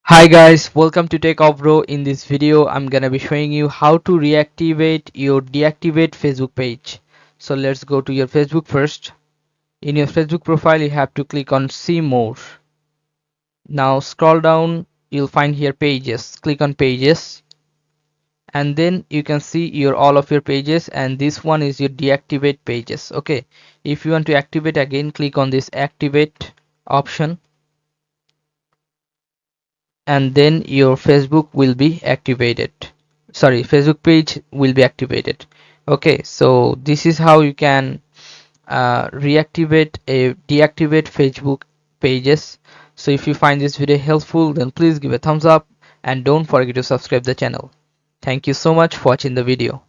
Hi guys, welcome to Tech Off Bro. In this video, I'm gonna be showing you how to reactivate your deactivate Facebook page. So let's go to your Facebook first. In your Facebook profile, you have to click on See More. Now scroll down, you'll find here Pages. Click on Pages, and then you can see your all of your pages, and this one is your deactivate pages. Okay, if you want to activate again, click on this Activate option, and then your Facebook will be activated. Sorry, Facebook page will be activated. Okay, so this is how you can reactivate a deactivate Facebook pages. So if you find this video helpful, then please give a thumbs up and don't forget to subscribe the channel. Thank you so much for watching the video.